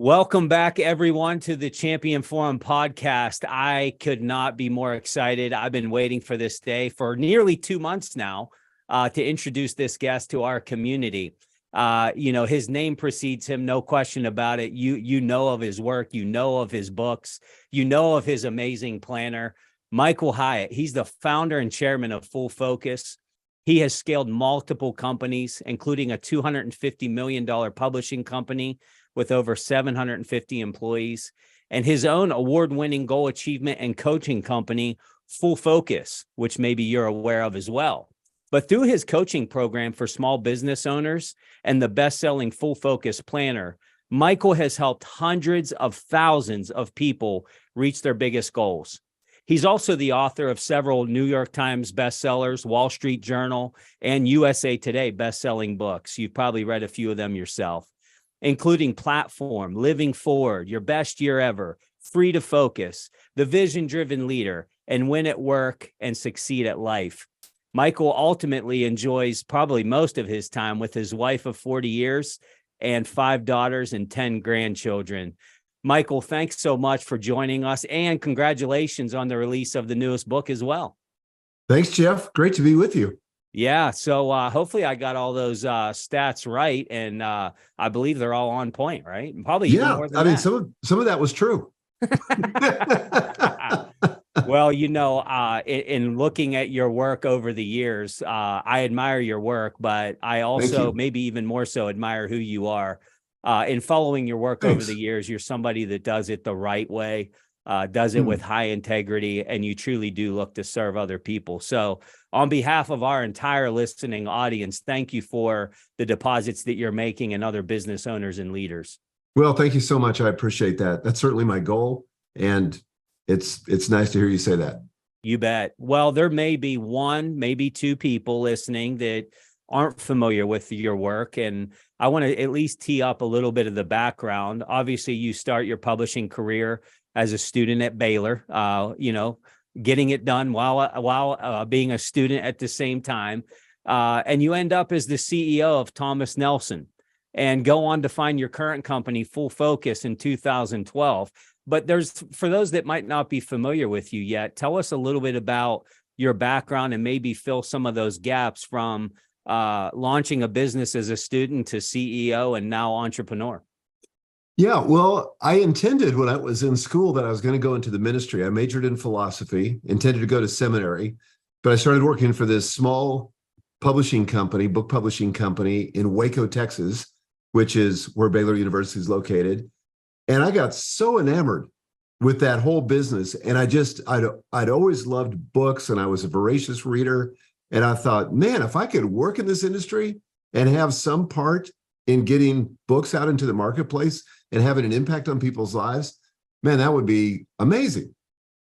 Welcome back, everyone, to the Champion Forum podcast. I could not be more excited. I've been waiting for this day for nearly 2 months now to introduce this guest to our community. His name precedes him, no question about it. You know of his work, you know of his books, you know of his amazing planner, Michael Hyatt. He's the founder and chairman of Full Focus. He has scaled multiple companies, including a $250 million publishing company with over 750 employees, and his own award-winning goal achievement and coaching company, Full Focus, which maybe you're aware of as well. But through his coaching program for small business owners and the best-selling Full Focus Planner, Michael has helped hundreds of thousands of people reach their biggest goals. He's also the author of several New York Times bestsellers, Wall Street Journal, and USA Today best-selling books. You've probably read a few of them yourself, including Platform, Living Forward, Your Best Year Ever, Free to Focus, The Vision-Driven Leader, and Win at Work and Succeed at Life. Michael ultimately enjoys probably most of his time with his wife of 40 years and 5 daughters and 10 grandchildren. Michael, thanks so much for joining us, and congratulations on the release of the newest book as well. Thanks, Jeff. Great to be with you. Yeah, so hopefully I got all those stats right, and I believe they're all on point, right? And probably even more than that. Some of that was true. Well, in looking at your work over the years, I admire your work, but I also maybe even more so admire who you are. In following your work over the years, you're somebody that does it the right way, does it with high integrity, and you truly do look to serve other people. So on behalf of our entire listening audience, thank you for the deposits that you're making and other business owners and leaders. Well, thank you so much. I appreciate that. That's certainly my goal. And it's nice to hear you say that. You bet. Well, there may be one, maybe 2 people listening that aren't familiar with your work. And I want to at least tee up a little bit of the background. Obviously, you start your publishing career as a student at Baylor, getting it done while being a student at the same time. And you end up as the CEO of Thomas Nelson and go on to find your current company, Full Focus, in 2012. But for those that might not be familiar with you yet, tell us a little bit about your background and maybe fill some of those gaps from launching a business as a student to CEO and now entrepreneur. Yeah, well, I intended when I was in school that I was going to go into the ministry. I majored in philosophy, intended to go to seminary, but I started working for this small publishing company, book publishing company in Waco, Texas, which is where Baylor University is located. And I got so enamored with that whole business. And I'd always loved books, and I was a voracious reader. And I thought, man, if I could work in this industry and have some part in getting books out into the marketplace and having an impact on people's lives, man, that would be amazing.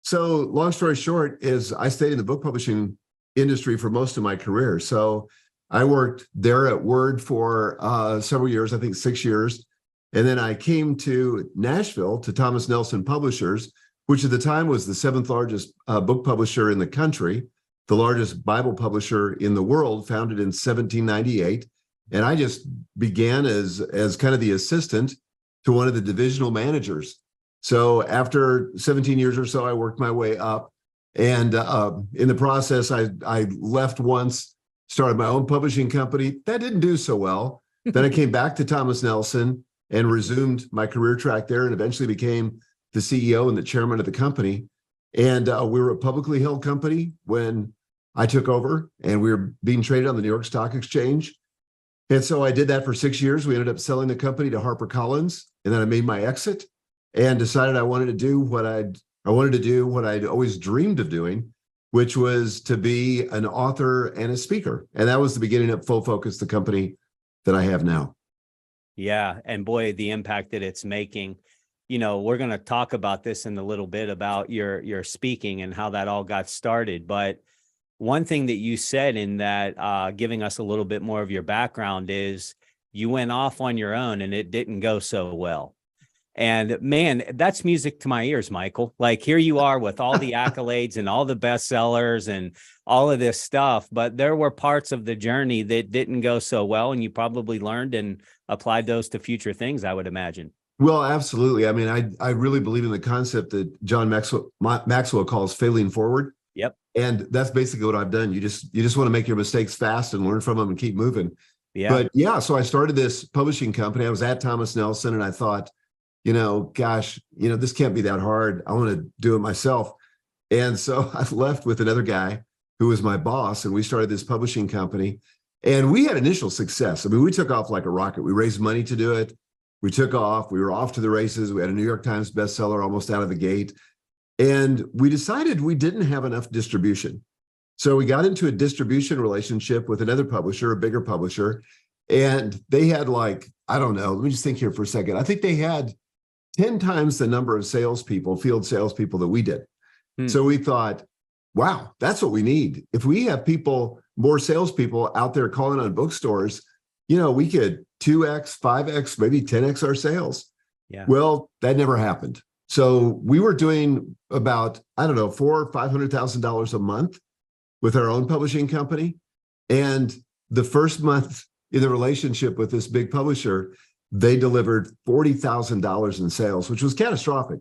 So long story short is I stayed in the book publishing industry for most of my career. So I worked there at Word for several years, I think 6 years. And then I came to Nashville to Thomas Nelson Publishers, which at the time was the 7th largest book publisher in the country, the largest Bible publisher in the world, founded in 1798. And I just began as kind of the assistant to one of the divisional managers. So after 17 years or so, I worked my way up. And in the process, I left once, started my own publishing company. That didn't do so well. Then I came back to Thomas Nelson and resumed my career track there, and eventually became the CEO and the chairman of the company. And we were a publicly held company when I took over, and we were being traded on the New York Stock Exchange. And so I did that for 6 years. We ended up selling the company to HarperCollins, and then I made my exit and decided I wanted to do what I'd always dreamed of doing, which was to be an author and a speaker. And that was the beginning of Full Focus, the company that I have now. Yeah. And boy, the impact that it's making. We're going to talk about this in a little bit about your speaking and how that all got started. But one thing that you said in that, giving us a little bit more of your background, is you went off on your own and it didn't go so well. And man, that's music to my ears, Michael. Like, here you are with all the accolades and all the bestsellers and all of this stuff, but there were parts of the journey that didn't go so well, and you probably learned and applied those to future things, I would imagine. Well, absolutely. I mean, I really believe in the concept that John Maxwell calls failing forward. Yep. And that's basically what I've done. You just want to make your mistakes fast and learn from them and keep moving. Yeah. But yeah, so I started this publishing company. I was at Thomas Nelson and I thought, gosh, this can't be that hard. I want to do it myself. And so I left with another guy who was my boss, and we started this publishing company. And we had initial success. I mean, we took off like a rocket. We raised money to do it. We took off. We were off to the races. We had a New York Times bestseller almost out of the gate. And we decided we didn't have enough distribution. So we got into a distribution relationship with another publisher, a bigger publisher. And they had I don't know, let me just think here for a second. I think they had 10 times the number of salespeople, field salespeople that we did. So we thought, wow, that's what we need. If we have more salespeople out there calling on bookstores, we could 2x, 5x, maybe 10x our sales. Yeah. Well, that never happened. So we were doing about, I don't know, $400,000 or $500,000 a month with our own publishing company. And the first month in the relationship with this big publisher, they delivered $40,000 in sales, which was catastrophic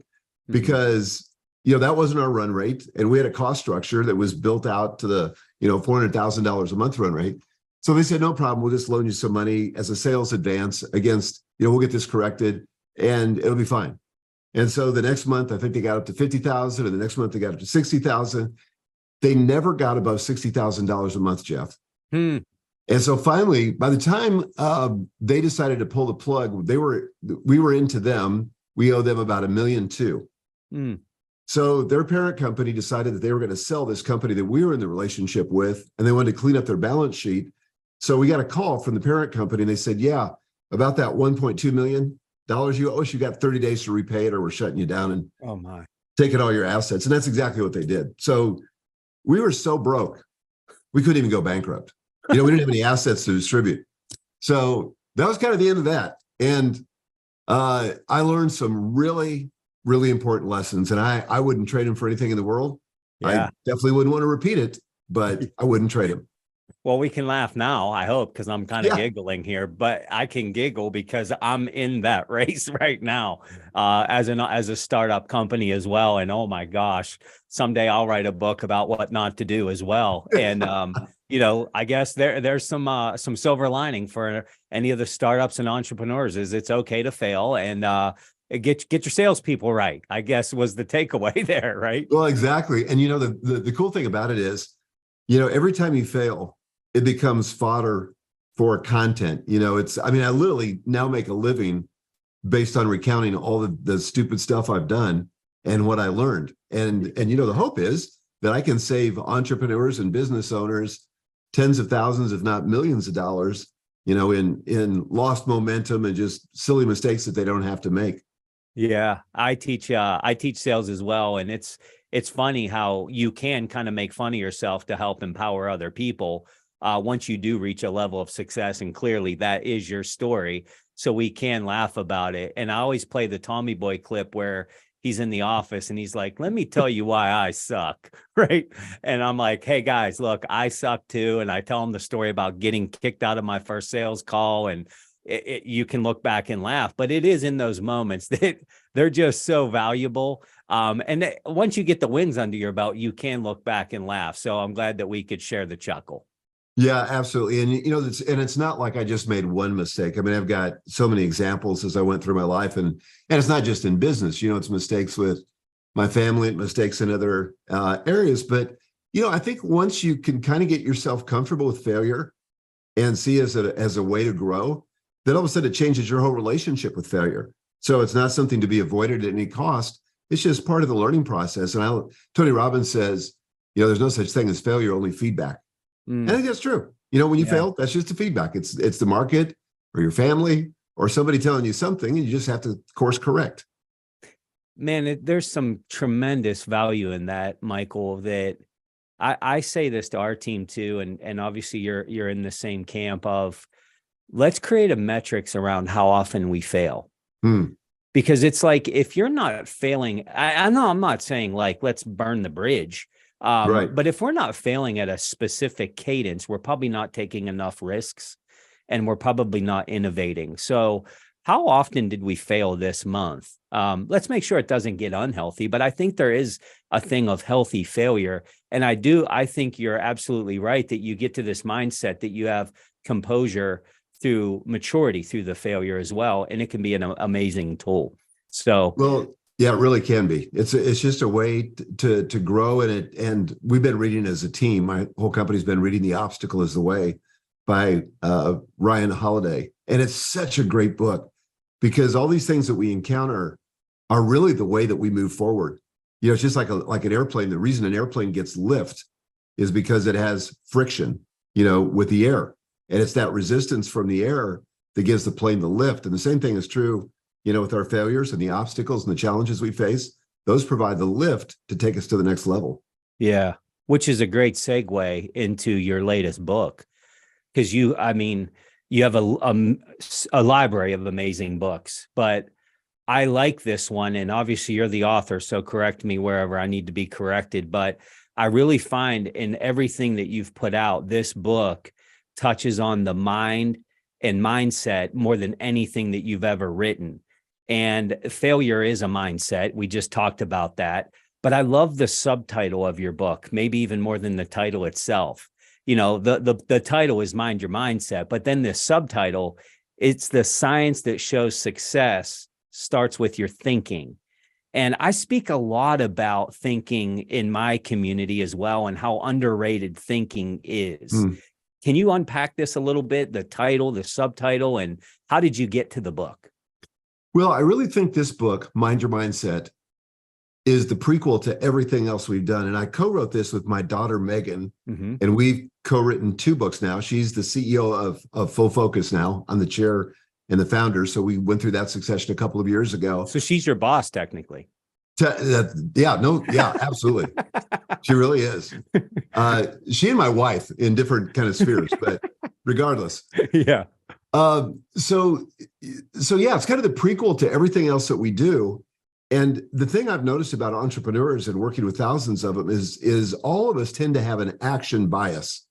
because that wasn't our run rate. And we had a cost structure that was built out to the, $400,000 a month run rate. So they said, no problem. We'll just loan you some money as a sales advance against, we'll get this corrected and it'll be fine. And so the next month, I think they got up to 50,000, and the next month they got up to 60,000. They never got above $60,000 a month, Jeff. And so finally, by the time they decided to pull the plug, we were into them. We owe them about $1.2 million. So their parent company decided that they were going to sell this company that we were in the relationship with, and they wanted to clean up their balance sheet. So we got a call from the parent company, and they said, yeah, about that $1.2 million you owe us, you got 30 days to repay it, or we're shutting you down and taking all your assets. And that's exactly what they did. So we were so broke, we couldn't even go bankrupt. We didn't have any assets to distribute. So that was kind of the end of that. And I learned some really, really important lessons, and I wouldn't trade them for anything in the world. Yeah. I definitely wouldn't want to repeat it, but I wouldn't trade them. Well, we can laugh now, I hope, because I'm kind of giggling here, but I can giggle because I'm in that race right now as a startup company as well. And oh my gosh, someday I'll write a book about what not to do as well. And I guess there's some silver lining for any of the startups and entrepreneurs is it's okay to fail and get your salespeople right, I guess was the takeaway there, right? Well, exactly. And the cool thing about it is, every time you fail, it becomes fodder for content. I literally now make a living based on recounting all the stupid stuff I've done and what I learned. And the hope is that I can save entrepreneurs and business owners tens of thousands, if not millions of dollars, in lost momentum and just silly mistakes that they don't have to make. Yeah, I teach sales as well. And it's funny how you can kind of make fun of yourself to help empower other people once you do reach a level of success. And clearly that is your story. So we can laugh about it. And I always play the Tommy Boy clip where he's in the office and he's like, let me tell you why I suck. Right. And I'm like, hey guys, look, I suck too. And I tell them the story about getting kicked out of my first sales call. And you can look back and laugh, but it is in those moments that they're just so valuable. And once you get the wins under your belt, you can look back and laugh. So I'm glad that we could share the chuckle. Yeah, absolutely. And it's not like I just made one mistake. I mean, I've got so many examples as I went through my life, and it's not just in business. It's mistakes with my family, mistakes in other areas. But I think once you can kind of get yourself comfortable with failure and see as a way to grow, then all of a sudden it changes your whole relationship with failure. So it's not something to be avoided at any cost. It's just part of the learning process. And Tony Robbins says, there's no such thing as failure, only feedback. I think that's true. When you fail, that's just the feedback. It's the market or your family or somebody telling you something, and you just have to course correct. Man, there's some tremendous value in that, Michael, that I say this to our team too. And obviously you're in the same camp of let's create a metrics around how often we fail. Because it's like, if you're not failing, I know I'm not saying like, let's burn the bridge. Right. But if we're not failing at a specific cadence, we're probably not taking enough risks and we're probably not innovating. So how often did we fail this month? Let's make sure it doesn't get unhealthy, but I think there is a thing of healthy failure. And I think you're absolutely right that you get to this mindset that you have composure through maturity, through the failure as well. And it can be an amazing tool. So, well, yeah, it really can be. It's just a way to grow in it. And we've been reading as a team. My whole company's been reading The Obstacle is the Way by Ryan Holiday. And it's such a great book because all these things that we encounter are really the way that we move forward. You know, it's just like an airplane. The reason an airplane gets lift is because it has friction, you know, with the air. And it's that resistance from the air that gives the plane the lift. And the same thing is true, you know, with our failures and the obstacles and the challenges we face. Those provide the lift to take us to the next level. yeah, which is a great segue into your latest book. Because you have a library of amazing books, but I like this one. And obviously you're the author, so correct me wherever I need to be corrected. But I really find in everything that you've put out, this book touches on the mind and mindset more than anything that you've ever written. And failure is a mindset. We just talked about that. But I love the subtitle of your book, maybe even more than the title itself. You know, the title is Mind Your Mindset, but then the subtitle, it's the science that shows success starts with your thinking. And I speak a lot about thinking in my community as well and how underrated thinking is. Can you unpack this a little bit, the title, the subtitle, and how did you get to the book? Well, I really think this book, Mind Your Mindset, is the prequel to everything else we've done. And I co-wrote this with my daughter, Megan, and we've co-written 2 books now. She's the CEO of Full Focus now. I'm the chair and the founder. So we went through that succession a couple of years ago. So she's your boss, technically. Yeah, absolutely. She really is. She and my wife in different kind of spheres, but regardless. Yeah. So yeah, it's kind of the prequel to everything else that we do. And the thing I've noticed about entrepreneurs and working with thousands of them is all of us tend to have an action bias.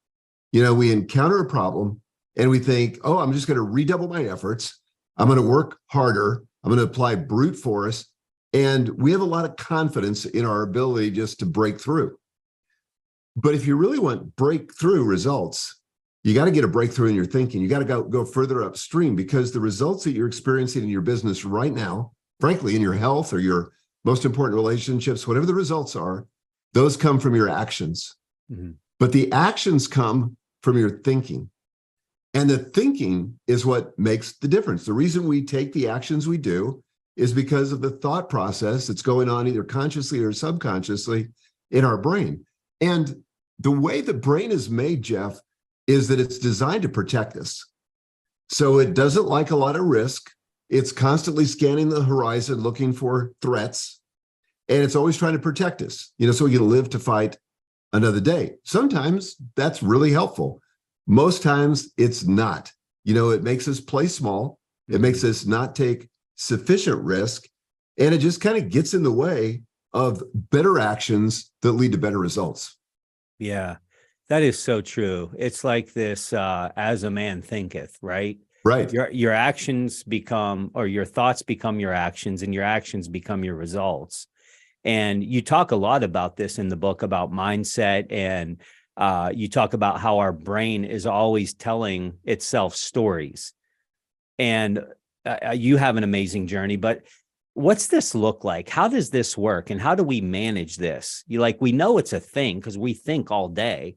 You know, we encounter a problem and we think, oh, I'm just going to redouble my efforts. I'm going to work harder. I'm going to apply brute force. And we have a lot of confidence in our ability just to break through. But if you really want breakthrough results, you got to get a breakthrough in your thinking. You got to go further upstream because the results that you're experiencing in your business right now, frankly, in your health or your most important relationships, whatever the results are, those come from your actions. But the actions come from your thinking. And the thinking is what makes the difference. The reason we take the actions we do is because of the thought process that's going on either consciously or subconsciously in our brain. And the way the brain is made, Jeff, is that it's designed to protect us. So it doesn't like a lot of risk. It's constantly scanning the horizon, looking for threats, and it's always trying to protect us, you know, so we can live to fight another day. Sometimes that's really helpful. Most times it's not. You know, it makes us play small. It makes us not take sufficient risk, and it just kind of gets in the way of better actions that lead to better results. Yeah, that is so true. It's like this, as a man thinketh, right? Right. Your actions become, or your thoughts become your actions, and your actions become your results. And you talk a lot about this in the book about mindset, and you talk about how our brain is always telling itself stories. And you have an amazing journey, but what's this look like? How does this work? And how do we manage this? We know it's a thing because we think all day,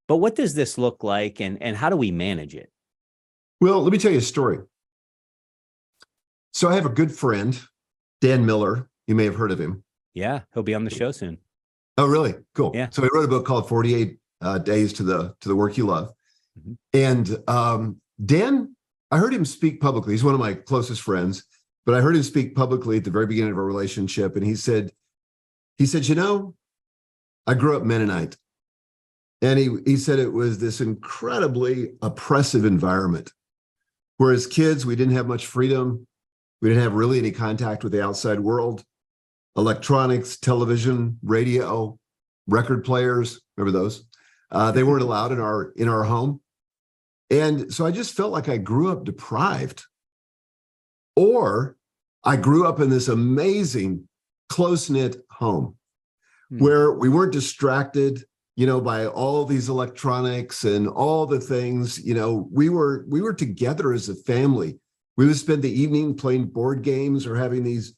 but what does this look like, and how do we manage it? Well, let me tell you a story. So I have a good friend, Dan Miller. You may have heard of him. Yeah, he'll be on the show soon. Oh, really? Cool. Yeah. So he wrote a book called 48 Days to the Work You Love. And Dan, I heard him speak publicly. He's one of my closest friends, but I heard him speak publicly at the very beginning of our relationship. And he said, you know, I grew up Mennonite. And he said it was this incredibly oppressive environment. Where as kids, we didn't have much freedom. We didn't have really any contact with the outside world. Electronics, television, radio, record players, remember those? They weren't allowed in our home. And so I just felt like I grew up deprived. or I grew up in this amazing close-knit home Hmm. where we weren't distracted, by all these electronics and all the things. We were together as a family. We would spend the evening playing board games or having these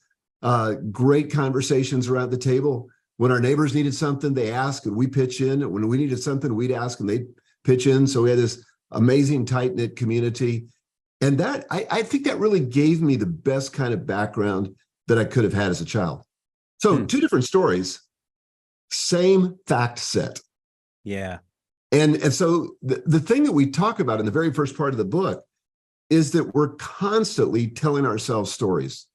great conversations around the table. When our neighbors needed something, they asked and we pitch in. When we needed something, we'd ask and they'd pitch in. So we had this amazing tight-knit community. And that I think that really gave me the best kind of background that I could have had as a child. So two different stories, same fact set. Yeah. And so the thing that we talk about in the very first part of the book is that we're constantly telling ourselves stories.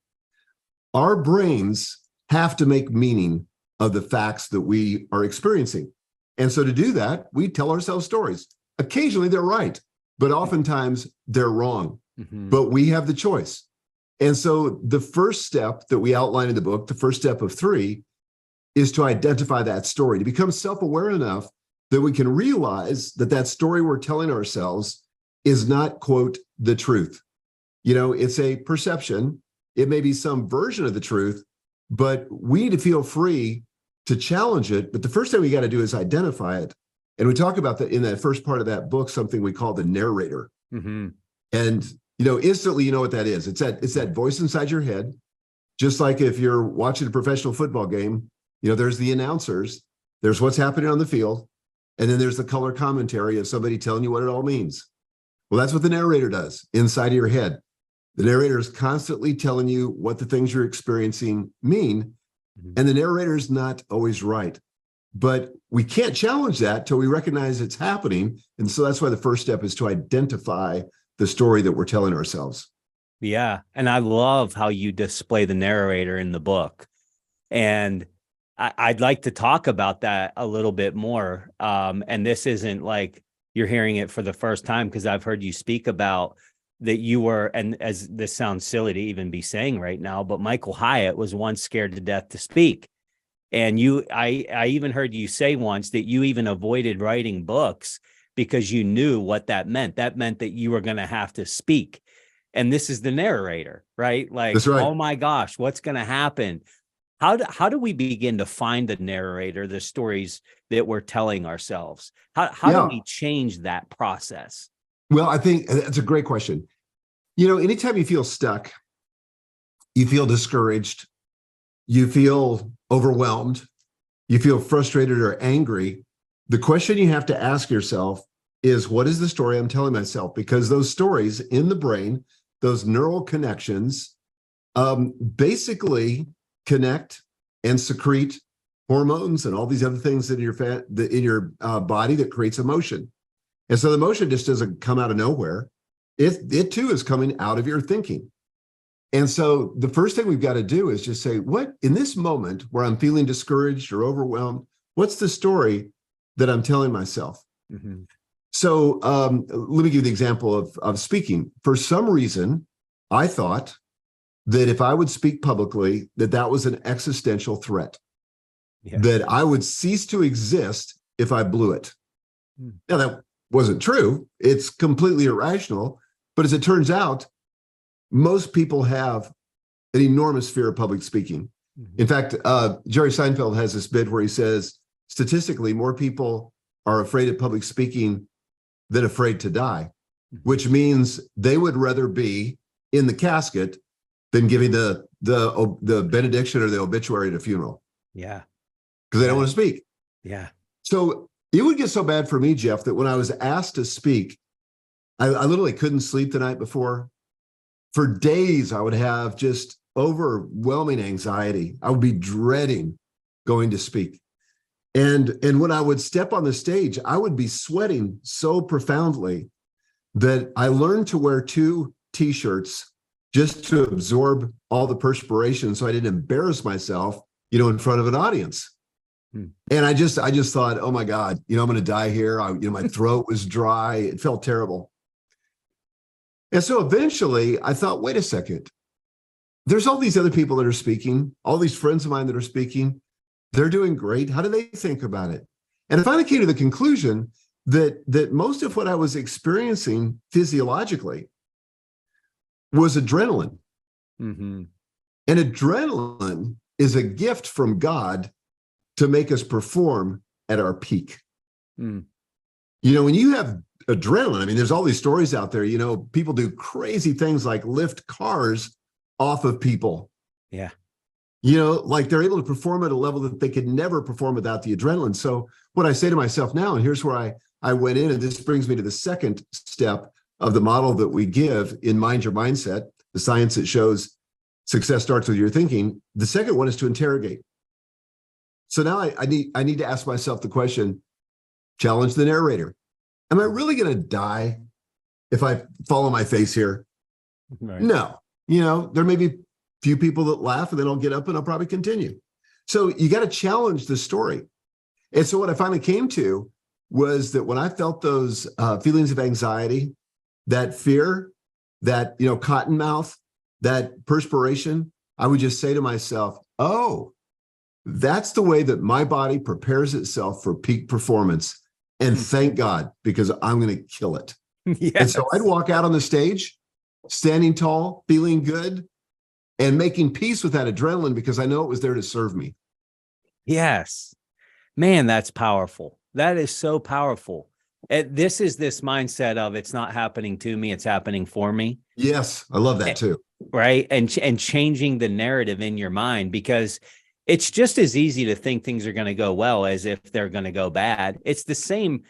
Our brains have to make meaning of the facts that we are experiencing. And so to do that, we tell ourselves stories. Occasionally they're right, but oftentimes they're wrong. Mm-hmm. But we have the choice. And so the first step that we outline in the book, the first step of 3, is to identify that story, to become self-aware enough that we can realize that that story we're telling ourselves is not, quote, the truth. It's a perception. It may be some version of the truth, but we need to feel free to challenge it. But the first thing we got to do is identify it. And we talk about that in that first part of that book, something we call the narrator. Mm-hmm. And, instantly, what that is. It's that voice inside your head. Just like if you're watching a professional football game, there's the announcers, there's what's happening on the field, and then there's the color commentary of somebody telling you what it all means. Well, that's what the narrator does inside of your head. The narrator is constantly telling you what the things you're experiencing mean, and the narrator is not always right. But we can't challenge that till we recognize it's happening. And so that's why the first step is to identify the story that we're telling ourselves. Yeah. And I love how you display the narrator in the book. And I'd like to talk about that a little bit more. And this isn't like you're hearing it for the first time, because I've heard you speak about that you were, and as this sounds silly to even be saying right now, but Michael Hyatt was once scared to death to speak. And I even heard you say once that you even avoided writing books because you knew what that meant. That meant that you were going to have to speak. And this is the narrator, right? Like, That's right. Oh my gosh, what's going to happen? How do we begin to find the narrator, the stories that we're telling ourselves? How do we change that process? Well, I think that's a great question. Anytime you feel stuck, you feel discouraged, you feel overwhelmed, you feel frustrated or angry, the question you have to ask yourself is, what is the story I'm telling myself? Because those stories in the brain, those neural connections, basically connect and secrete hormones and all these other things in your body that creates emotion. And so the emotion just doesn't come out of nowhere. It too is coming out of your thinking. And so the first thing we've got to do is just say, what in this moment where I'm feeling discouraged or overwhelmed, what's the story that I'm telling myself? Mm-hmm. So let me give you the example of speaking. For some reason, I thought that if I would speak publicly, that was an existential threat, that I would cease to exist if I blew it. Now, that wasn't true. It's completely irrational. But as it turns out, most people have an enormous fear of public speaking. Mm-hmm. In fact, Jerry Seinfeld has this bit where he says, statistically, more people are afraid of public speaking than afraid to die, which means they would rather be in the casket than giving the benediction or the obituary at a funeral. Yeah. Because they don't want to speak. Yeah. So it would get so bad for me, Jeff, that when I was asked to speak, I literally couldn't sleep the night before. For days, I would have just overwhelming anxiety. I would be dreading going to speak. And when I would step on the stage, I would be sweating so profoundly that I learned to wear 2 T-shirts just to absorb all the perspiration so I didn't embarrass myself, in front of an audience. And I just thought, oh my God, I'm going to die here. My throat was dry. It felt terrible. And so eventually I thought, wait a second, there's all these other people that are speaking, all these friends of mine that are speaking. They're doing great. How do they think about it? And I finally came to the conclusion that most of what I was experiencing physiologically was adrenaline. Mm-hmm. And adrenaline is a gift from God to make us perform at our peak. Mm. When you have adrenaline, I mean, there's all these stories out there, people do crazy things like lift cars off of people. Yeah. Like they're able to perform at a level that they could never perform without the adrenaline. So what I say to myself now, and here's where I went in, and this brings me to the second step of the model that we give in Mind Your Mindset, the science that shows success starts with your thinking. The second one is to interrogate. So now I need to ask myself the question, challenge the narrator. Am I really going to die if I fall on my face here? Right. No. There may be few people that laugh, and then I'll get up and I'll probably continue. So you got to challenge the story. And so what I finally came to was that when I felt those feelings of anxiety, that fear, that, cotton mouth, that perspiration, I would just say to myself, oh, that's the way that my body prepares itself for peak performance. And thank God, because I'm going to kill it. Yes. And so I'd walk out on the stage, standing tall, feeling good, and making peace with that adrenaline because I know it was there to serve me. Yes. Man, that's powerful. That is so powerful. This is this mindset of it's not happening to me, it's happening for me. Yes, I love that too. Right. And changing the narrative in your mind, because it's just as easy to think things are going to go well as if they're going to go bad. It's the same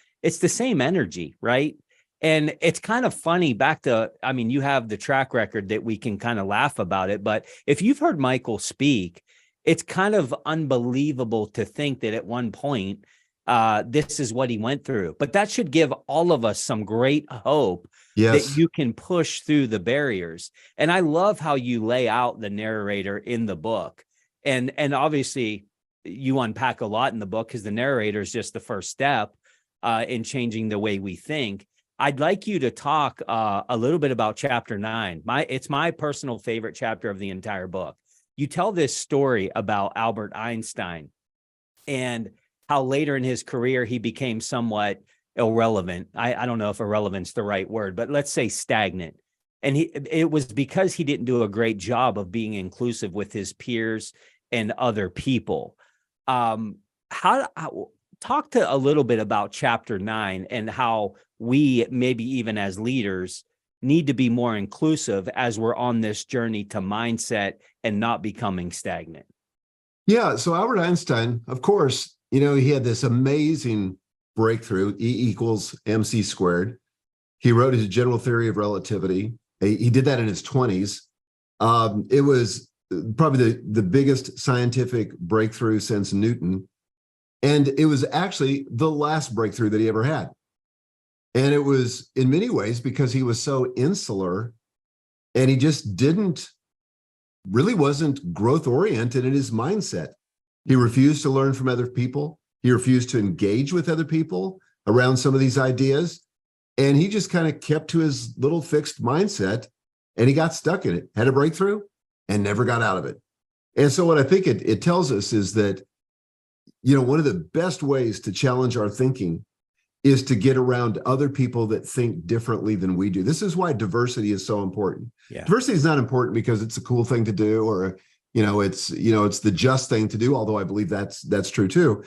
energy, right? And it's kind of funny you have the track record that we can kind of laugh about it, but if you've heard Michael speak, it's kind of unbelievable to think that at one point, this is what he went through. But that should give all of us some great hope that you can push through the barriers. And I love how you lay out the narrator in the book. And obviously you unpack a lot in the book because the narrator is just the first step in changing the way we think. I'd like you to talk a little bit about chapter 9. It's my personal favorite chapter of the entire book. You tell this story about Albert Einstein and how later in his career he became somewhat irrelevant. I don't know if irrelevant's the right word, but let's say stagnant. And it was because he didn't do a great job of being inclusive with his peers and other people. Talk to a little bit about chapter 9 and how we, maybe even as leaders, need to be more inclusive as we're on this journey to mindset and not becoming stagnant. Yeah. So Albert Einstein, of course, he had this amazing breakthrough, E=mc². He wrote his general theory of relativity. He did that in his 20s. It was probably the biggest scientific breakthrough since Newton. And it was actually the last breakthrough that he ever had. And it was in many ways because he was so insular and he just wasn't growth oriented in his mindset. He refused to learn from other people. He refused to engage with other people around some of these ideas. And he just kind of kept to his little fixed mindset and he got stuck in it, had a breakthrough and never got out of it. And so what I think it tells us is that, one of the best ways to challenge our thinking is to get around other people that think differently than we do. This is why diversity is so important. Yeah. Diversity is not important because it's a cool thing to do or, it's the just thing to do, although I believe that's true too.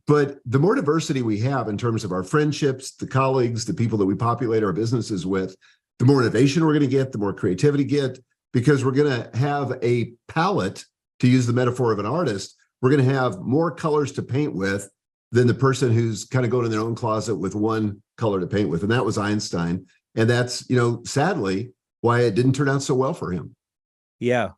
But the more diversity we have in terms of our friendships, the colleagues, the people that we populate our businesses with, the more innovation we're going to get, the more creativity get, because we're going to have a palette, to use the metaphor of an artist, we're going to have more colors to paint with than the person who's kind of going in their own closet with one color to paint with. And that was Einstein. And that's, sadly, why it didn't turn out so well for him. Yeah,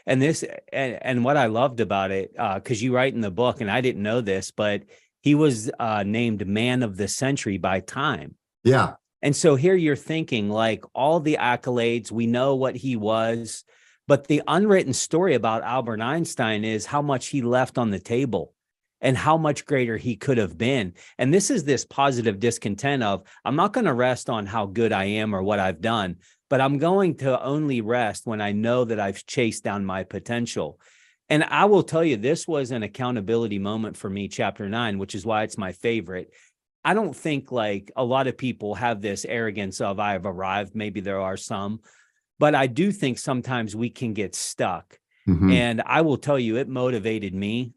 and what I loved about it, because you write in the book, and I didn't know this, but he was named Man of the Century by Time. Yeah. And so here you're thinking, like, all the accolades, we know what he was, but the unwritten story about Albert Einstein is how much he left on the table and how much greater he could have been. And this is this positive discontent of, I'm not going to rest on how good I am or what I've done, but I'm going to only rest when I know that I've chased down my potential. And I will tell you, this was an accountability moment for me, chapter 9, which is why it's my favorite. I don't think like a lot of people have this arrogance of I have arrived. Maybe there are some, But I do think sometimes we can get stuck. Mhm. And I will tell you, it motivated me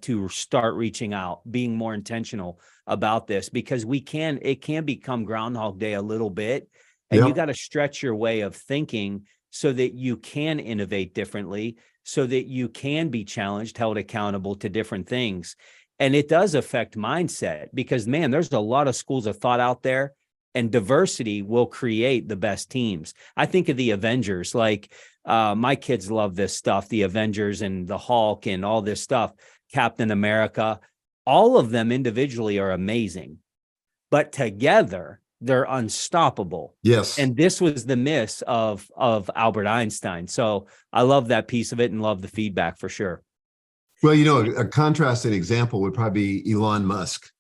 to start reaching out, being more intentional about this, because it can become Groundhog Day a little bit. And you Yep. got to stretch your way of thinking so that you can innovate differently, so that you can be challenged, held accountable to different things. And it does affect mindset because, man, there's a lot of schools of thought out there, and diversity will create the best teams. I think of the Avengers, like my kids love this stuff, the Avengers and the Hulk and all this stuff, Captain America. All of them individually are amazing, but together they're unstoppable. Yes. And this was the miss of Albert Einstein. So I love that piece of it and love the feedback for sure. Well, a contrasting example would probably be Elon Musk.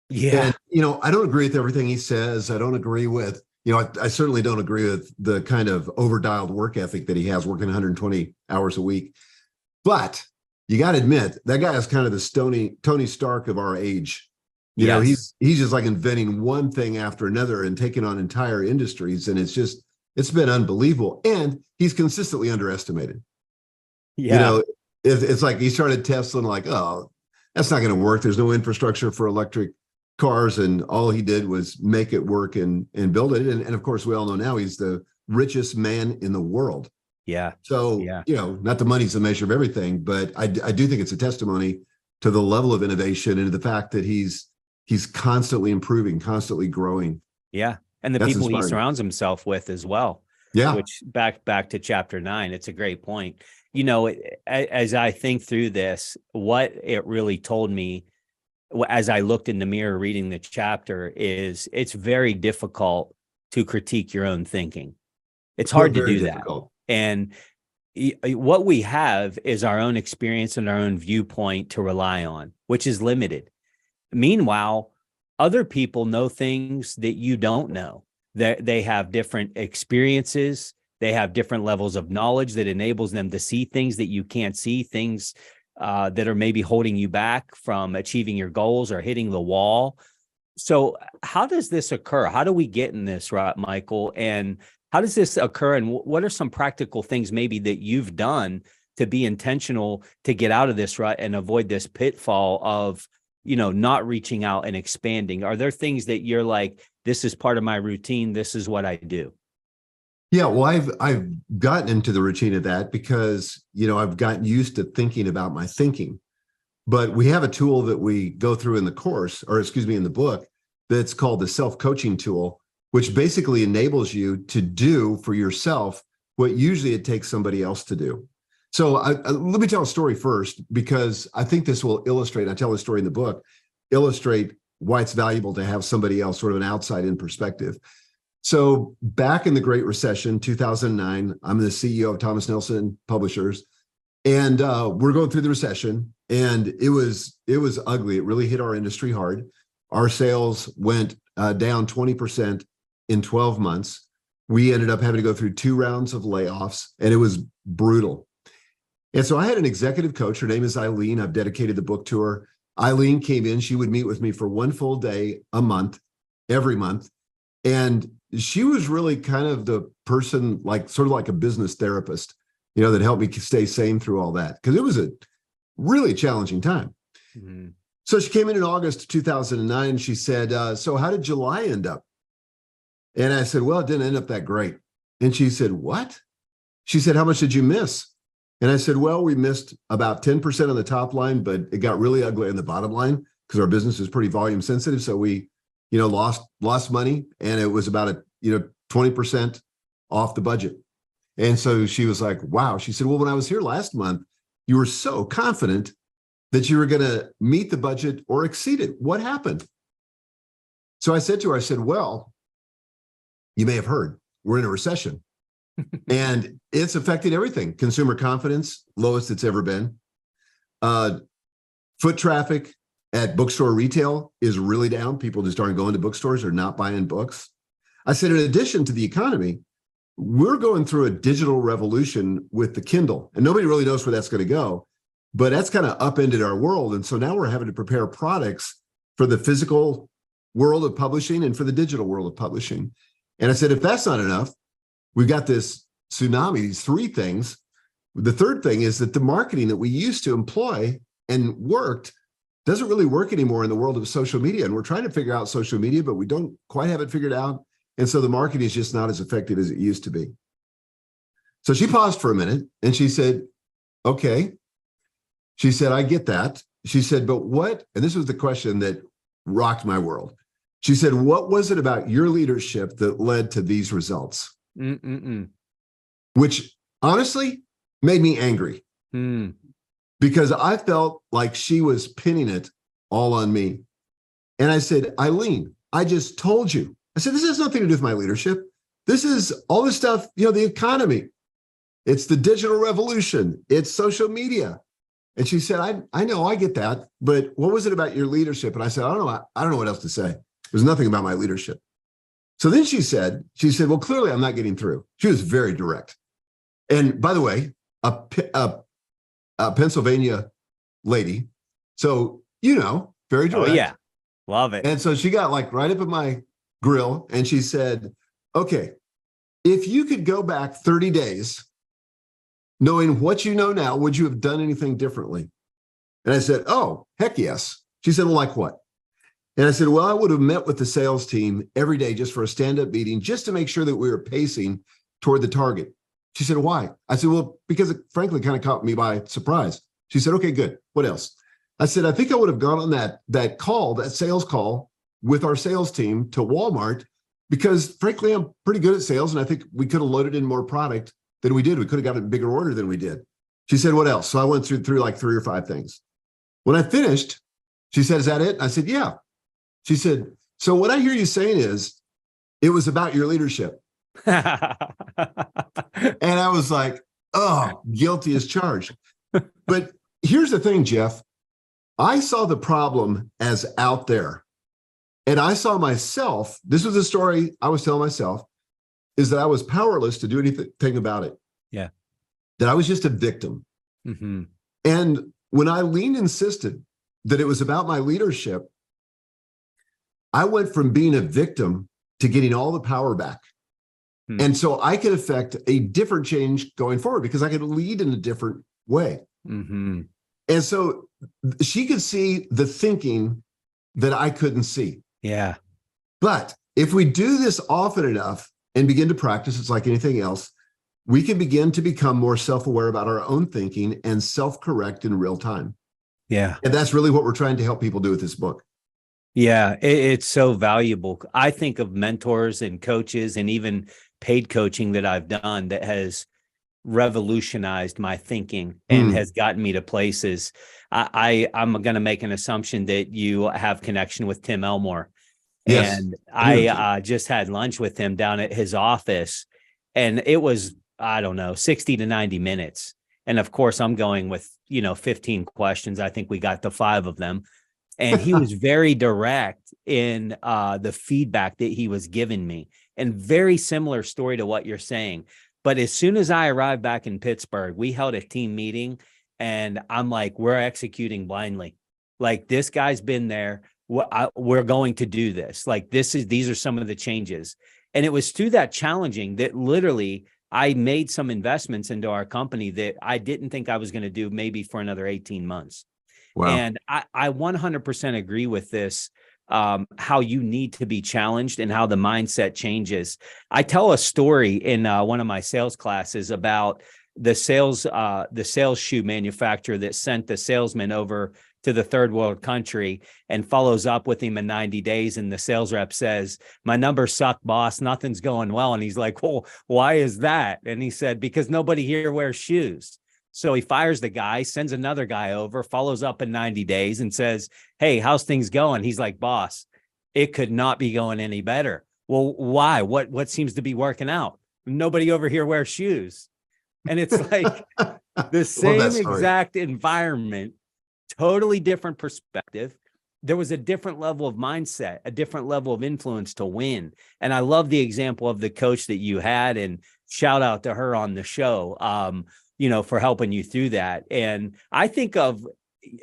Yeah. And, I don't agree with everything he says. I don't agree with, I certainly don't agree with the kind of overdialed work ethic that he has, working 120 hours a week. But you got to admit, that guy is kind of the Tony Stark of our age. Yes. He's just like inventing one thing after another and taking on entire industries. And it's been unbelievable. And he's consistently underestimated. Yeah. It's like he started Tesla and like, oh, that's not going to work. There's no infrastructure for electric cars. And all he did was make it work and build it. And of course, we all know now he's the richest man in the world. Yeah. So, Yeah. not the money's the measure of everything, but I do think it's a testimony to the level of innovation and to the fact that he's constantly improving, constantly growing. Yeah. And the That's people he inspiring. surrounds himself with as well. Yeah. Which back to chapter 9, it's a great point. As I think through this, what it really told me as I looked in the mirror reading the chapter is it's very difficult to critique your own thinking. It's hard to Very do difficult. that. And what we have is our own experience and our own viewpoint to rely on, which is limited. Meanwhile, other people know things that you don't know. They have different experiences. They have different levels of knowledge that enables them to see things that you can't see, things that are maybe holding you back from achieving your goals or hitting the wall. So how does this occur? How do we get in this rut, Michael? And how does this occur? And what are some practical things maybe that you've done to be intentional to get out of this rut and avoid this pitfall of, not reaching out and expanding? Are there things that you're like, this is part of my routine, this is what I do? Yeah, well, I've gotten into the routine of that because, I've gotten used to thinking about my thinking. But we have a tool that we go through in the course, or excuse me, in the book, that's called the self-coaching tool, which basically enables you to do for yourself what usually it takes somebody else to do. So let me tell a story first, because I think this will illustrate, I tell the story in the book, illustrate why it's valuable to have somebody else, sort of an outside-in perspective. So back in the Great Recession, 2009, I'm the CEO of Thomas Nelson Publishers, and we're going through the recession, and it was ugly. It really hit our industry hard. Our sales went down 20% in 12 months. We ended up having to go through 2 rounds of layoffs, and it was brutal. And so I had an executive coach. Her name is Eileen. I've dedicated the book to her. Eileen came in. She would meet with me for 1 full day a month, every month. And she was really kind of the person, like sort of like a business therapist, that helped me stay sane through all that, because it was a really challenging time. Mm-hmm. So she came in August 2009. She said, so how did July end up? And I said, well, it didn't end up that great. And she said, what? She said, how much did you miss? And I said, well, we missed about 10% on the top line, but it got really ugly on the bottom line because our business is pretty volume sensitive. So we, lost money, and it was about 20% off the budget. And so she was like, wow. She said, well, when I was here last month, you were so confident that you were going to meet the budget or exceed it. What happened? So I said to her, well, you may have heard, we're in a recession. And it's affected everything. Consumer confidence, lowest it's ever been. Foot traffic at bookstore retail is really down. People just aren't going to bookstores or not buying books. I said, in addition to the economy, we're going through a digital revolution with the Kindle, and nobody really knows where that's going to go, but that's kind of upended our world. And so now we're having to prepare products for the physical world of publishing and for the digital world of publishing. And I said, if that's not enough, we've got this tsunami, these three things. The third thing is that the marketing that we used to employ and worked doesn't really work anymore in the world of social media. And we're trying to figure out social media, but we don't quite have it figured out. And so the marketing is just not as effective as it used to be. So she paused for a minute and she said, okay. She said, I get that. She said, but what, and this was the question that rocked my world. She said, what was it about your leadership that led to these results? Which honestly made me angry because I felt like she was pinning it all on me. And I said, Eileen, I just told you. I said, this has nothing to do with my leadership. This is all this stuff, the economy. It's the digital revolution. It's social media. And she said, I know, I get that. But what was it about your leadership? And I said, I don't know what else to say. There's nothing about my leadership. So then she said, well, clearly I'm not getting through. She was very direct. And by the way, a Pennsylvania lady. So, very direct. Oh, yeah. Love it. And so she got like right up at my grill and she said, okay, if you could go back 30 days, knowing what you know now, would you have done anything differently? And I said, oh, heck yes. She said, well, like what? And I said, well, I would have met with the sales team every day just for a stand-up meeting, just to make sure that we were pacing toward the target. She said, why? I said, well, because it frankly kind of caught me by surprise. She said, okay, good. What else? I said, I think I would have gone on that sales call with our sales team to Walmart because frankly, I'm pretty good at sales. And I think we could have loaded in more product than we did. We could have got a bigger order than we did. She said, what else? So I went through like 3 or 5 things. When I finished, she said, is that it? I said, yeah. She said, so what I hear you saying is it was about your leadership. And I was like, oh, guilty as charged. But here's the thing, Jeff. I saw the problem as out there. And I saw myself, this was a story I was telling myself, is that I was powerless to do anything about it. Yeah. That I was just a victim. Mm-hmm. And when Eileen insisted that it was about my leadership, I went from being a victim to getting all the power back. And so I could affect a different change going forward because I could lead in a different way. And so she could see the thinking that I couldn't see. Yeah. But if we do this often enough and begin to practice, it's like anything else, we can begin to become more self-aware about our own thinking and self-correct in real time. Yeah. And that's really what we're trying to help people do with this book. Yeah, it's so valuable. I think of mentors and coaches and even paid coaching that I've done that has revolutionized my thinking and has gotten me to places. I'm going to make an assumption that you have connection with Tim Elmore. Yes. And I just had lunch with him down at his office, and it was, I don't know, 60 to 90 minutes. And of course, I'm going with, 15 questions. I think we got to 5 of them. And he was very direct in the feedback that he was giving me, and very similar story to what you're saying. But as soon as I arrived back in Pittsburgh, we held a team meeting, and I'm like, we're executing blindly. Like, this guy's been there. We're going to do this. Like, these are some of the changes. And it was through that challenging that literally I made some investments into our company that I didn't think I was going to do maybe for another 18 months. Wow. And I 100% agree with this, how you need to be challenged and how the mindset changes. I tell a story in one of my sales classes about the sales shoe manufacturer that sent the salesman over to the third world country and follows up with him in 90 days. And the sales rep says, my numbers suck, boss. Nothing's going well. And he's like, well, why is that? And he said, because nobody here wears shoes. So he fires the guy, sends another guy over, follows up in 90 days and says, hey, how's things going? He's like, boss, it could not be going any better. Well, why? What seems to be working out? Nobody over here wears shoes. And it's like the same exact environment, totally different perspective. There was a different level of mindset, a different level of influence to win. And I love the example of the coach that you had, and shout out to her on the show. For helping you through that. And I think of,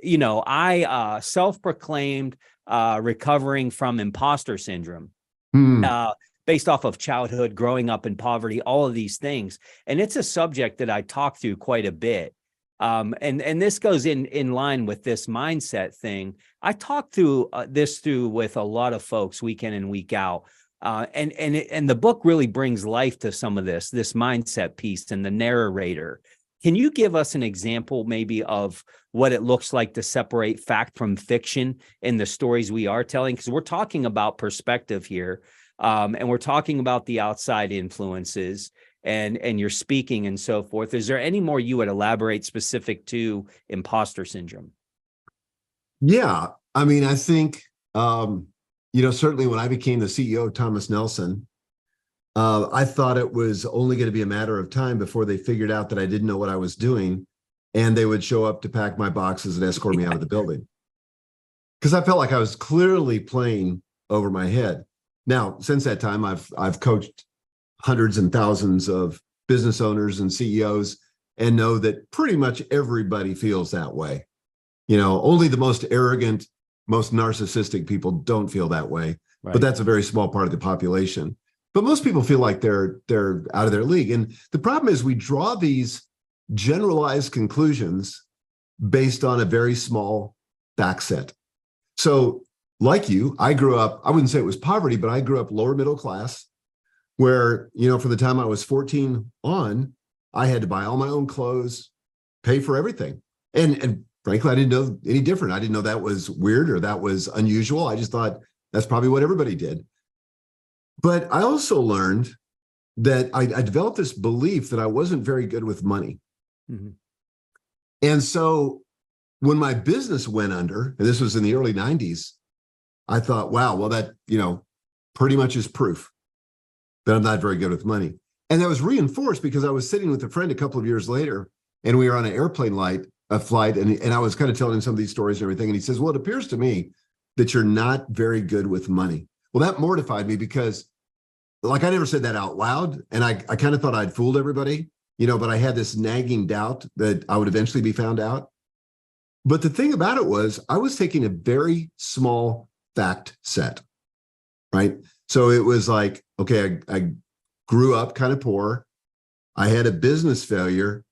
I self-proclaimed recovering from imposter syndrome. based off of childhood, growing up in poverty, all of these things. And it's a subject that I talk through quite a bit. And this goes in line with this mindset thing. I talk through this with a lot of folks week in and week out. And the book really brings life to some of this mindset piece and the narrator. Can you give us an example maybe of what it looks like to separate fact from fiction in the stories we are telling? Because we're talking about perspective here, and we're talking about the outside influences and your speaking and so forth. Is there any more you would elaborate specific to imposter syndrome? Yeah. I mean, I think, certainly when I became the CEO of Thomas Nelson, I thought it was only going to be a matter of time before they figured out that I didn't know what I was doing, and they would show up to pack my boxes and escort me out of the building. Because I felt like I was clearly playing over my head. Now, since that time, I've coached hundreds and thousands of business owners and CEOs, and know that pretty much everybody feels that way. Only the most arrogant, most narcissistic people don't feel that way. Right. But that's a very small part of the population. But most people feel like they're out of their league. And the problem is we draw these generalized conclusions based on a very small fact set. So like you, I grew up, I wouldn't say it was poverty, but I grew up lower middle class, where, from the time I was 14 on, I had to buy all my own clothes, pay for everything. And frankly, I didn't know any different. I didn't know that was weird or that was unusual. I just thought that's probably what everybody did. But I also learned that I developed this belief that I wasn't very good with money. Mm-hmm. And so when my business went under, and this was in the early 90s, I thought, wow, well, that, pretty much is proof that I'm not very good with money. And that was reinforced because I was sitting with a friend a couple of years later, and we were on an airplane flight, and I was kind of telling him some of these stories and everything. And he says, well, it appears to me that you're not very good with money. Well, that mortified me because, like, I never said that out loud, and I kind of thought I'd fooled everybody, but I had this nagging doubt that I would eventually be found out. But the thing about it was I was taking a very small fact set, right? So it was like, okay, I grew up kind of poor. I had a business failure.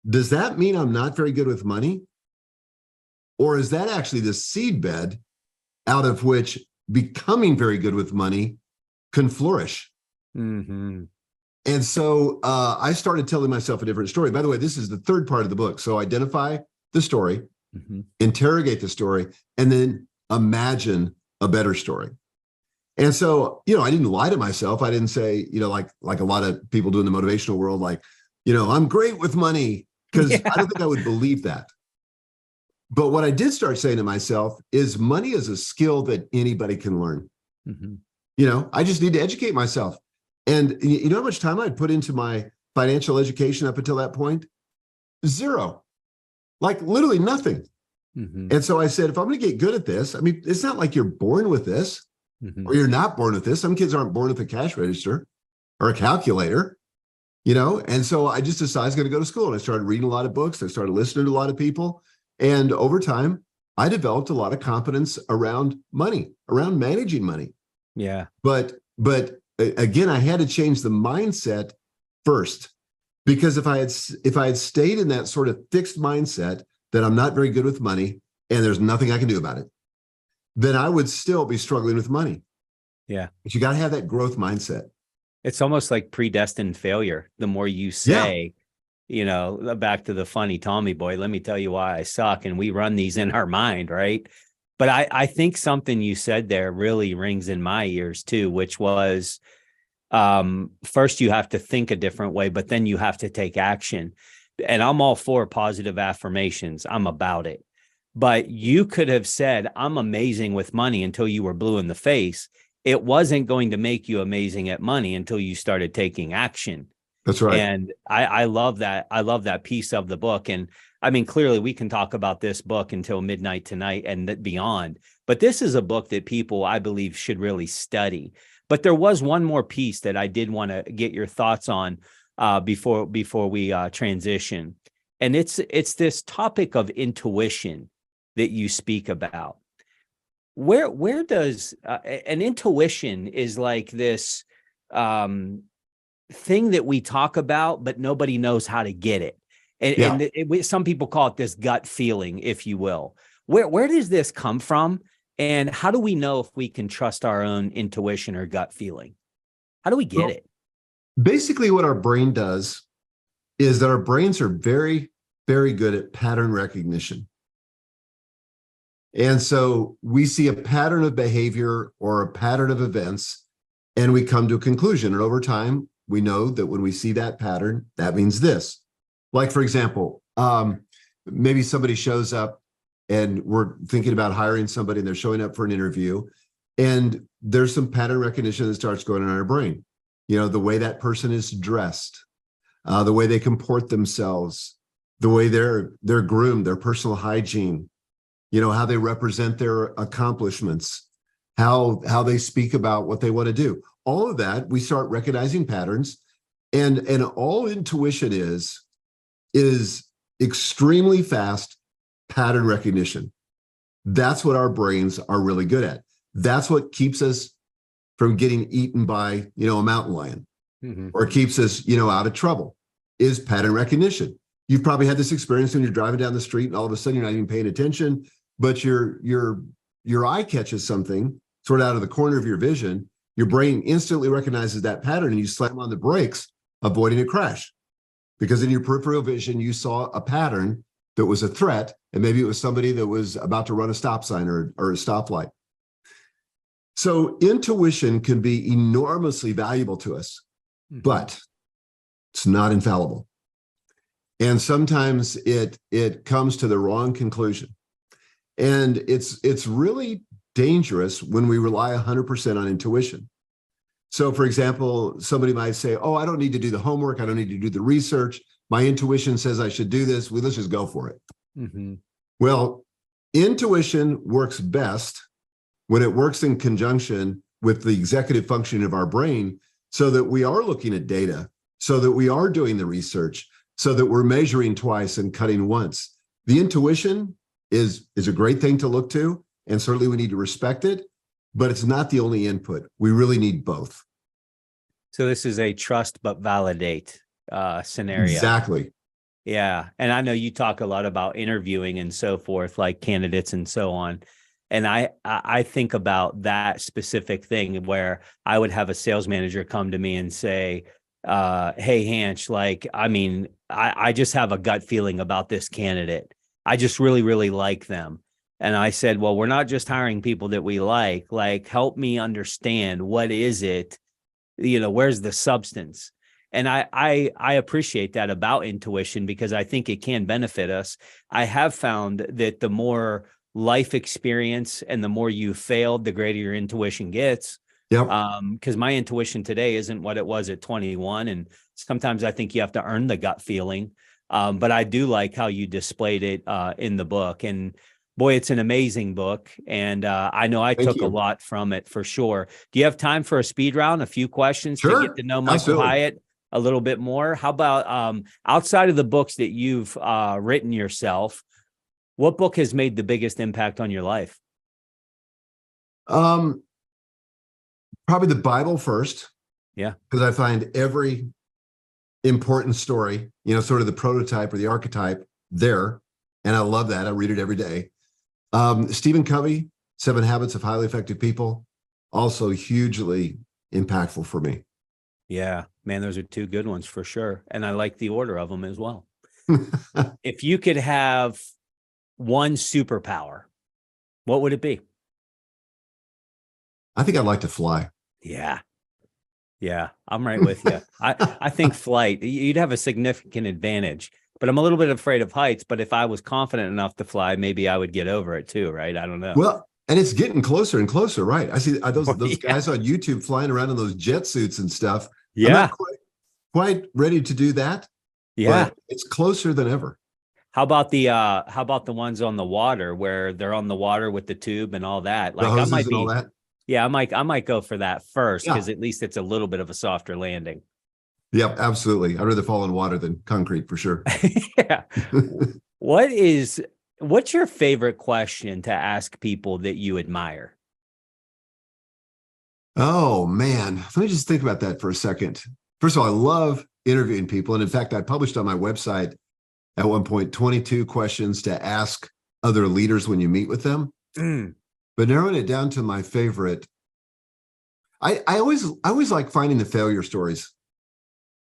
Does that mean I'm not very good with money? Or is that actually the seedbed out of which becoming very good with money can flourish? Mm-hmm. And so I started telling myself a different story. By the way, this is the third part of the book. So identify the story, mm-hmm. interrogate the story, and then imagine a better story. And so, I didn't lie to myself. I didn't say, like a lot of people do in the motivational world, like, I'm great with money, because I don't think I would believe that. But what I did start saying to myself is money is a skill that anybody can learn. Mm-hmm. I just need to educate myself. And you know how much time I'd put into my financial education up until that point? Zero. Like literally nothing. Mm-hmm. And so I said, if I'm going to get good at this, I mean, it's not like you're born with this, mm-hmm. or you're not born with this. Some kids aren't born with a cash register or a calculator, and so I just decided I was going to go to school, and I started reading a lot of books. I started listening to a lot of people. And over time, I developed a lot of competence around money, around managing money. Yeah. But again, I had to change the mindset first, because if I had stayed in that sort of fixed mindset that I'm not very good with money and there's nothing I can do about it, then I would still be struggling with money. Yeah. But you got to have that growth mindset. It's almost like predestined failure. The more you say, back to the funny Tommy boy, let me tell you why I suck. And we run these in our mind, right? But I think something you said there really rings in my ears too, which was, first you have to think a different way, but then you have to take action. And I'm all for positive affirmations. I'm about it. But you could have said, I'm amazing with money until you were blue in the face. It wasn't going to make you amazing at money until you started taking action. That's right. And I love that. I love that piece of the book. And I mean, clearly we can talk about this book until midnight tonight and beyond. But this is a book that people, I believe, should really study. But there was one more piece that I did want to get your thoughts on before we transition. And it's this topic of intuition that you speak about. Where does an intuition is like this thing that we talk about, but nobody knows how to get it. And some people call it this gut feeling, if you will. Where does this come from? And how do we know if we can trust our own intuition or gut feeling? How do we get it? Basically, what our brain does is that our brains are very, very good at pattern recognition. And so we see a pattern of behavior or a pattern of events, and we come to a conclusion. And over time, we know that when we see that pattern, that means this. Like, for example, maybe somebody shows up and we're thinking about hiring somebody and they're showing up for an interview, and there's some pattern recognition that starts going on in our brain. You know, the way that person is dressed, the way they comport themselves, the way they're groomed, their personal hygiene, you know, how they represent their accomplishments, how they speak about what they want to do. All of that, we start recognizing patterns, and all intuition is extremely fast pattern recognition. That's what our brains are really good at. That's what keeps us from getting eaten by, you know, a mountain lion, or keeps us, you know, out of trouble, is pattern recognition. You've probably had this experience when you're driving down the street and all of a sudden you're not even paying attention, but your eye catches something sort of out of the corner of your vision. Your brain instantly recognizes that pattern and you slam on the brakes, avoiding a crash. Because in your peripheral vision, you saw a pattern that was a threat, and maybe it was somebody that was about to run a stop sign or a stoplight. So intuition can be enormously valuable to us, but it's not infallible. And sometimes it comes to the wrong conclusion. And it's really dangerous when we rely 100% on intuition. So, for example, somebody might say, oh, I don't need to do the homework. I don't need to do the research. My intuition says I should do this. Well, let's just go for it. Well, intuition works best when it works in conjunction with the executive function of our brain, so that we are looking at data, so that we are doing the research, so that we're measuring twice and cutting once. The intuition is a great thing to look to, and certainly we need to respect it, but it's not the only input. We really need both. So this is a trust but validate scenario. Exactly. Yeah. And I know you talk a lot about interviewing and so forth, like candidates and so on. And I think about that specific thing where I would have a sales manager come to me and say, hey, Hanch, like, I mean, I just have a gut feeling about this candidate. I just really, really like them. And I said, well, we're not just hiring people that we like, help me understand, what is it, you know, where's the substance? And I appreciate that about intuition, because I think it can benefit us. I have found that the more life experience and the more you failed, the greater your intuition gets. Yep. Because my intuition today isn't what it was at 21. And sometimes I think you have to earn the gut feeling. But I do like how you displayed it in the book. And boy, it's an amazing book. And I know I took a lot from it for sure. Do you have time for a speed round, a few questions to get to know Michael Hyatt a little bit more? How about outside of the books that you've written yourself, what book has made the biggest impact on your life? Probably the Bible first. Yeah. Because I find every important story, you know, sort of the prototype or the archetype there. And I love that. I read it every day. Stephen Covey, 7 Habits of Highly Effective People, also hugely impactful for me. Yeah, man, those are two good ones for sure. And I like the order of them as well. If you could have one superpower, what would it be? I think I'd like to fly. Yeah. Yeah, I'm right with you. I think flight, you'd have a significant advantage, but I'm a little bit afraid of heights. But if I was confident enough to fly, maybe I would get over it too, right? I don't know. Well, and it's getting closer and closer, right? I see those guys on YouTube flying around in those jet suits and stuff. Yeah. I'm not quite ready to do that. Yeah. But it's closer than ever. How about the ones on the water where they're on the water with the tube and all that? Like the hoses and all that. Yeah, I might go for that first, because at least it's a little bit of a softer landing. Yep, absolutely. I'd rather fall in water than concrete for sure. Yeah. What's your favorite question to ask people that you admire? Oh man, let me just think about that for a second. First of all, I love interviewing people. And in fact, I published on my website at one point 22 questions to ask other leaders when you meet with them. Mm, But narrowing it down to my favorite, I always like finding the failure stories.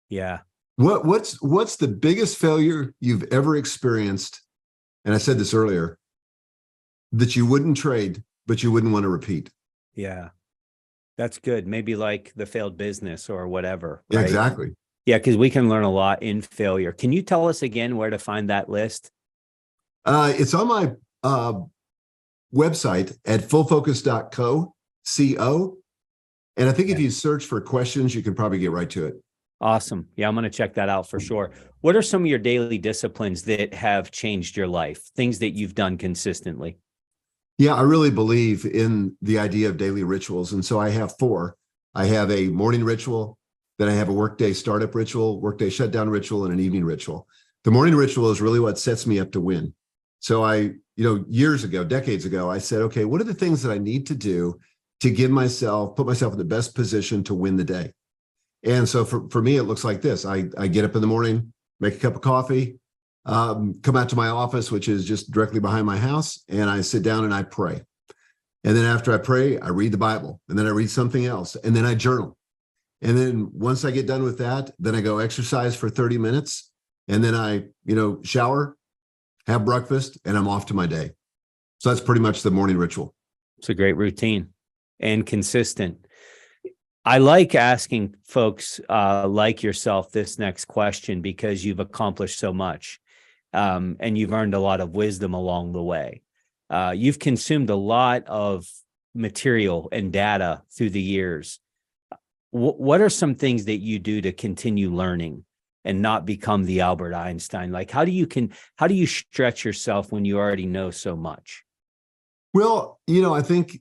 yeah. What's the biggest failure you've ever experienced? And I said this earlier, that you wouldn't trade, but you wouldn't want to repeat. Yeah. That's good. Maybe like the failed business or whatever, Yeah, right? exactly. Yeah, because we can learn a lot in failure. Can you tell us again where to find that list? It's on my website at fullfocus.co. And I think if Yeah. you search for questions, you can probably get right to it. Awesome. Yeah, I'm going to check that out for sure. What are some of your daily disciplines that have changed your life? Things that you've done consistently? Yeah, I really believe in the idea of daily rituals. And so I have four. I have a morning ritual, then I have a workday startup ritual, workday shutdown ritual, and an evening ritual. The morning ritual is really what sets me up to win. So years ago, decades ago, I said, okay, what are the things that I need to do to put myself in the best position to win the day? And so for me, it looks like this. I get up in the morning, make a cup of coffee, come out to my office, which is just directly behind my house, and I sit down and I pray. And then after I pray, I read the Bible, and then I read something else, and then I journal. And then once I get done with that, then I go exercise for 30 minutes, and then I, shower, have breakfast, and I'm off to my day. So that's pretty much the morning ritual. It's a great routine and consistent. I like asking folks like yourself this next question because you've accomplished so much and you've earned a lot of wisdom along the way. You've consumed a lot of material and data through the years. What are some things that you do to continue learning and not become the Albert Einstein? Like, how do you stretch yourself when you already know so much? Well, I think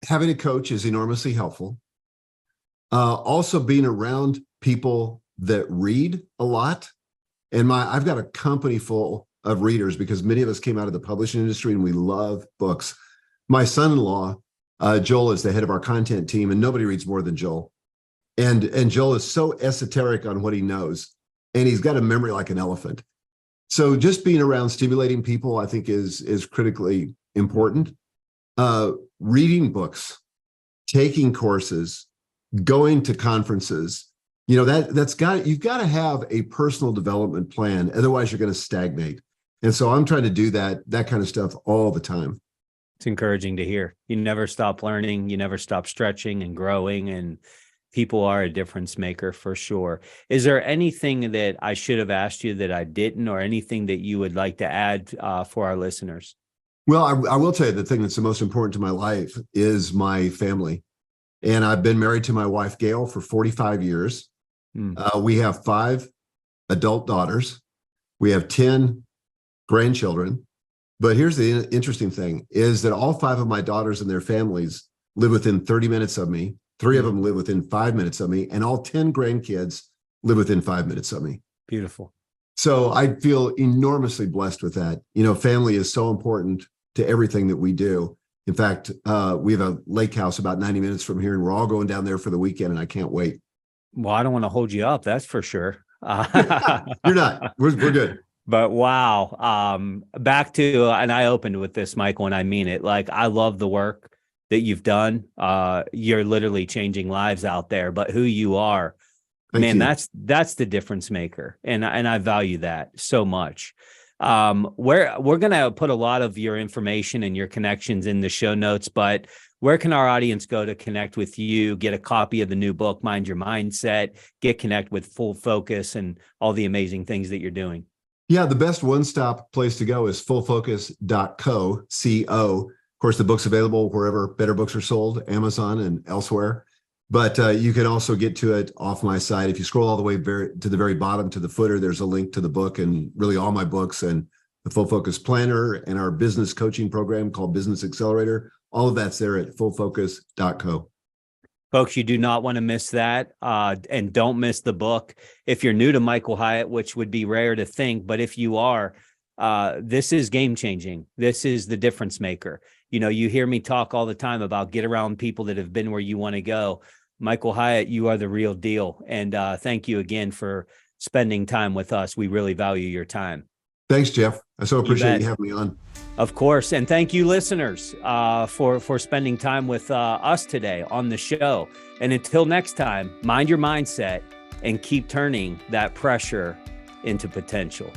having a coach is enormously helpful. Also being around people that read a lot. And I've got a company full of readers because many of us came out of the publishing industry and we love books. My son-in-law, Joel, is the head of our content team, and nobody reads more than Joel. And Joel is so esoteric on what he knows, and he's got a memory like an elephant. So just being around stimulating people, I think, is critically important. Reading books, taking courses, going to conferences, you've got to have a personal development plan. Otherwise you're going to stagnate. And so I'm trying to do that kind of stuff all the time. It's encouraging to hear. You never stop learning, you never stop stretching and growing, and people are a difference maker for sure. Is there anything that I should have asked you that I didn't, or anything that you would like to add for our listeners? Well, I will tell you the thing that's the most important to my life is my family. And I've been married to my wife, Gail, for 45 years. We have 5 adult daughters. We have 10 grandchildren. But here's the interesting thing is that all 5 of my daughters and their families live within 30 minutes of me. 3 of them live within 5 minutes of me, and all 10 grandkids live within 5 minutes of me. Beautiful. So I feel enormously blessed with that. Family is so important to everything that we do. In fact, we have a lake house about 90 minutes from here, and we're all going down there for the weekend, and I can't wait. Well, I don't want to hold you up, that's for sure. You're not. We're good. But wow. Back to, and I opened with this, Michael, and I mean it. Like, I love the work that you've done. You're literally changing lives out there, but who you are, Thank you. that's the difference maker. And I value that so much. We're going to put a lot of your information and your connections in the show notes, but where can our audience go to connect with you, get a copy of the new book, Mind Your Mindset, get connect with Full Focus and all the amazing things that you're doing? Yeah, the best one-stop place to go is fullfocus.co. Of course, the book's available wherever better books are sold, Amazon and elsewhere. But you can also get to it off my site. If you scroll all the way to the very bottom to the footer, there's a link to the book and really all my books and the Full Focus Planner and our business coaching program called Business Accelerator. All of that's there at fullfocus.co. Folks, you do not want to miss that, and don't miss the book. If you're new to Michael Hyatt, which would be rare to think, but if you are, this is game changing. This is the difference maker. You hear me talk all the time about get around people that have been where you want to go. Michael Hyatt, you are the real deal. And thank you again for spending time with us. We really value your time. Thanks, Jeff. I so appreciate you having me on. Of course. And thank you, listeners, for spending time with us today on the show. And until next time, mind your mindset and keep turning that pressure into potential.